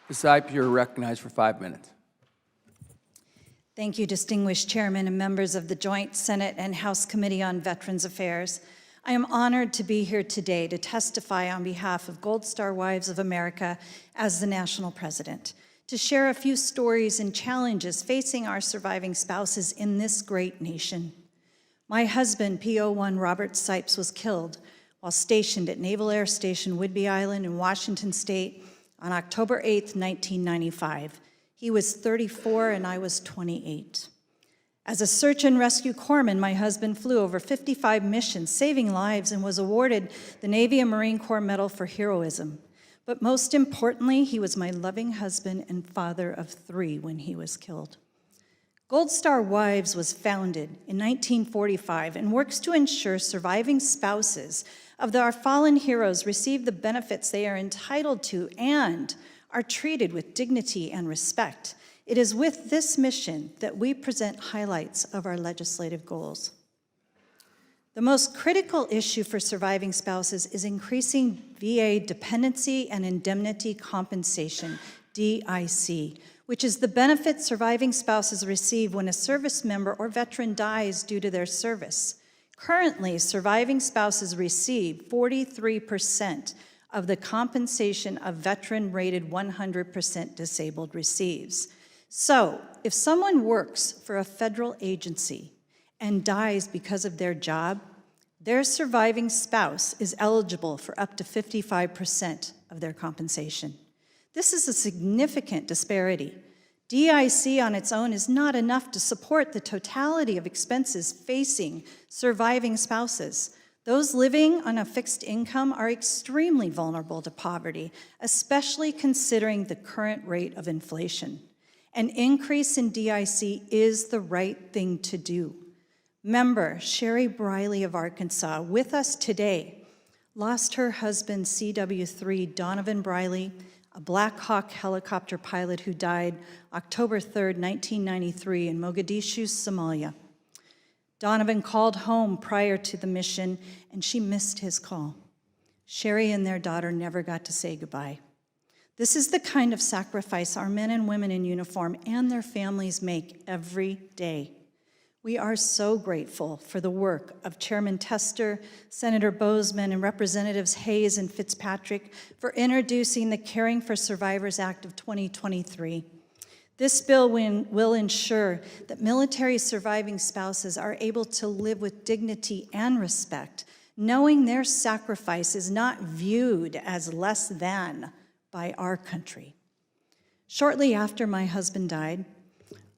Ms. Sipe, you're recognized for 5 minutes. Thank you, distinguished chairman and members of the Joint Senate and House Committee on Veterans Affairs. I am honored to be here today to testify on behalf of Gold Star Wives of America as the national president, to share a few stories and challenges facing our surviving spouses in this great nation. My husband, PO1 Robert Sipes, was killed while stationed at Naval Air Station Whidbey Island in Washington State on October 8, 1995. He was 34 and I was 28. As a search and rescue corpsman, my husband flew over 55 missions, saving lives, and was awarded the Navy and Marine Corps Medal for heroism. But most importantly, he was my loving husband and father of 3 when he was killed. Gold Star Wives was founded in 1945 and works to ensure surviving spouses of our fallen heroes receive the benefits they are entitled to and are treated with dignity and respect. It is with this mission that we present highlights of our legislative goals. The most critical issue for surviving spouses is increasing VA dependency and indemnity compensation, DIC, which is the benefit surviving spouses receive when a service member or veteran dies due to their service. Currently, surviving spouses receive 43% of the compensation a veteran rated 100% disabled receives. So, if someone works for a federal agency and dies because of their job, their surviving spouse is eligible for up to 55% of their compensation. This is a significant disparity. DIC on its own is not enough to support the totality of expenses facing surviving spouses. Those living on a fixed income are extremely vulnerable to poverty, especially considering the current rate of inflation. An increase in DIC is the right thing to do. Member Sherry Briley of Arkansas, with us today, lost her husband, CW3 Donovan Briley, a Black Hawk helicopter pilot who died October 3, 1993 in Mogadishu, Somalia. Donovan called home prior to the mission, and she missed his call. Sherry and their daughter never got to say goodbye. This is the kind of sacrifice our men and women in uniform and their families make every day. We are so grateful for the work of Chairman Tester, Senator Boozman, and Representatives Hayes and Fitzpatrick for introducing the Caring for Survivors Act of 2023. This bill will ensure that military surviving spouses are able to live with dignity and respect, knowing their sacrifice is not viewed as less than by our country. Shortly after my husband died,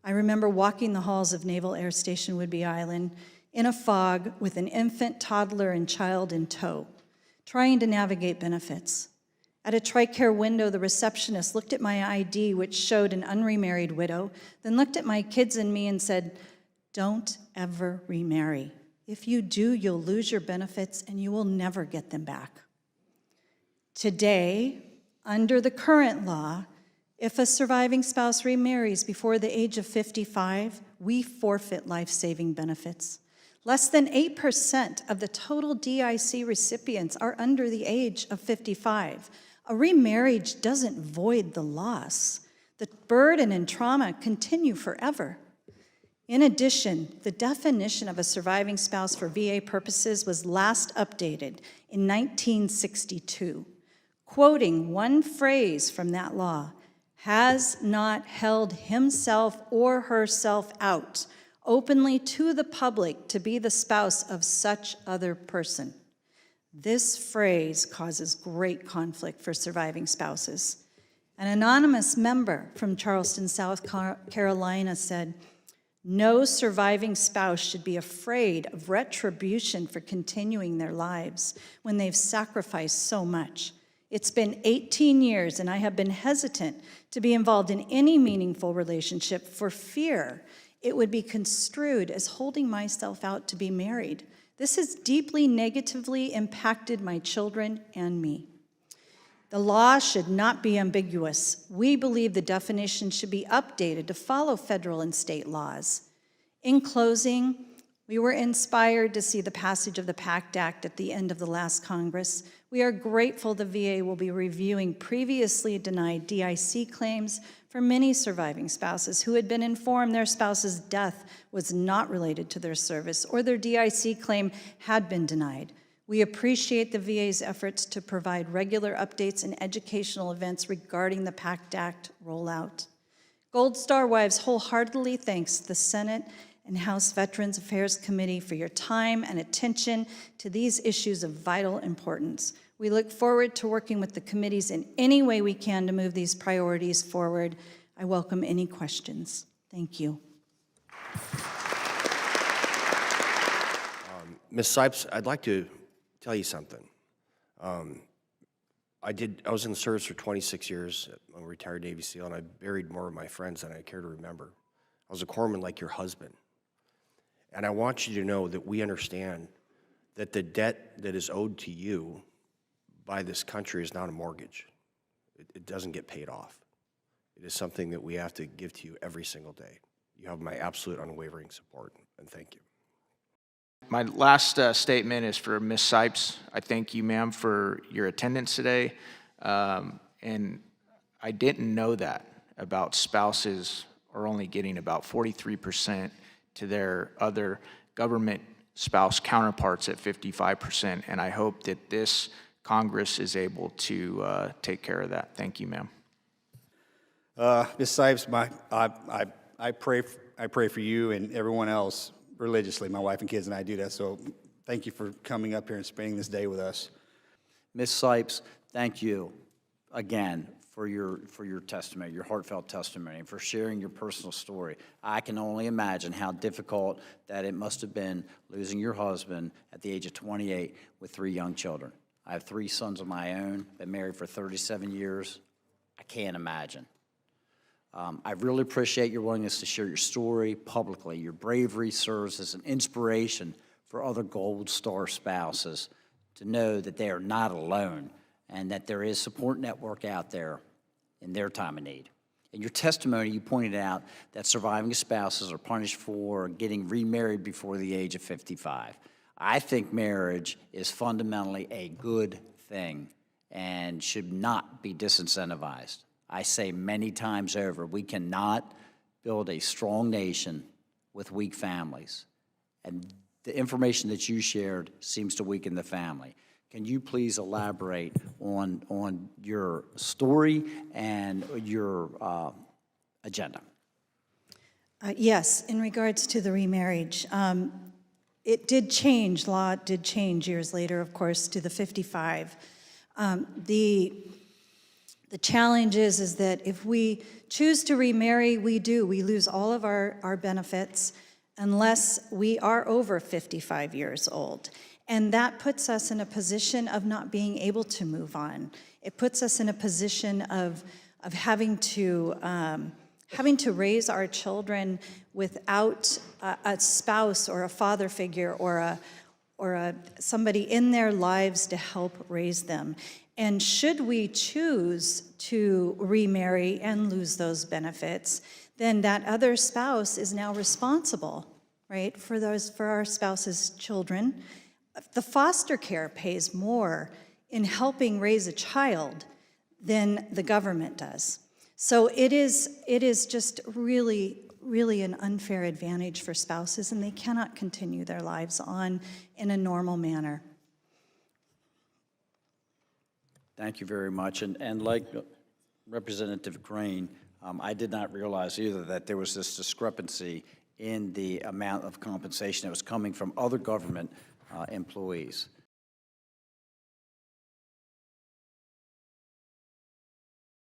I remember walking the halls of Naval Air Station Whidbey Island in a fog with an infant, toddler, and child in tow, trying to navigate benefits. At a TRICARE window, the receptionist looked at my ID, which showed an unremarried widow, then looked at my kids and me and said, "Don't ever remarry. If you do, you'll lose your benefits and you will never get them back." Today, under the current law, if a surviving spouse remarries before the age of 55, we forfeit life-saving benefits. Less than 8% of the total DIC recipients are under the age of 55. A remarriage doesn't void the loss. The burden and trauma continue forever. In addition, the definition of a surviving spouse for VA purposes was last updated in 1962. Quoting one phrase from that law, "has not held himself or herself out openly to the public to be the spouse of such other person." This phrase causes great conflict for surviving spouses. An anonymous member from Charleston, South Carolina said, "No surviving spouse should be afraid of retribution for continuing their lives when they've sacrificed so much. It's been 18 years and I have been hesitant to be involved in any meaningful relationship for fear it would be construed as holding myself out to be married. This has deeply negatively impacted my children and me." The law should not be ambiguous. We believe the definition should be updated to follow federal and state laws. In closing, We were inspired to see the passage of the PACT Act at the end of the last Congress. We are grateful the VA will be reviewing previously denied DIC claims for many surviving spouses who had been informed their spouse's death was not related to their service or their DIC claim had been denied. We appreciate the VA's efforts to provide regular updates and educational events regarding the PACT Act rollout. Gold Star Wives wholeheartedly thanks the Senate and House Veterans Affairs Committee for your time and attention to these issues of vital importance. We look forward to working with the committees in any way we can to move these priorities forward. I welcome any questions. Thank you. Ms. Sipes, I'd like to tell you something. I was in the service for 26 years. I'm a retired Navy SEAL, and I buried more of my friends than I care to remember. I was a corpsman like your husband. And I want you to know that we understand that the debt that is owed to you by this country is not a mortgage. It doesn't get paid off. It is something that we have to give to you every single day. You have my absolute unwavering support, and thank you. My last statement is for Ms. Sipes. I thank you, ma'am, for your attendance today. And I didn't know that about spouses are only getting about 43% to their other government spouse counterparts at 55%. And I hope that this Congress is able to take care of that. Thank you, ma'am. Ms. Sipes, I pray for you and everyone else religiously. My wife and kids and I do that, so thank you for coming up here and spending this day with us. Ms. Sipes, thank you again for your testimony, your heartfelt testimony, and for sharing your personal story. I can only imagine how difficult that it must have been losing your husband at the age of 28 with 3 young children. I have 3 sons of my own, been married for 37 years. I can't imagine. I really appreciate your willingness to share your story publicly. Your bravery serves as an inspiration for other Gold Star spouses to know that they are not alone and that there is a support network out there in their time of need. In your testimony, you pointed out that surviving spouses are punished for getting remarried before the age of 55. I think marriage is fundamentally a good thing and should not be disincentivized. I say many times over, we cannot build a strong nation with weak families. And the information that you shared seems to weaken the family. Can you please elaborate on your story and your agenda? Yes, in regards to the remarriage, it did change, law did change years later, of course, to the 55. The challenge is that if we choose to remarry, we lose all of our benefits unless we are over 55 years old. And that puts us in a position of not being able to move on. It puts us in a position of having to raise our children without a spouse or a father figure or somebody in their lives to help raise them. And should we choose to remarry and lose those benefits, then that other spouse is now responsible, right, for our spouse's children. The foster care pays more in helping raise a child than the government does. So it is just really an unfair advantage for spouses, and they cannot continue their lives on in a normal manner. Thank you very much. And like Representative Crane, I did not realize either that there was this discrepancy in the amount of compensation that was coming from other government employees.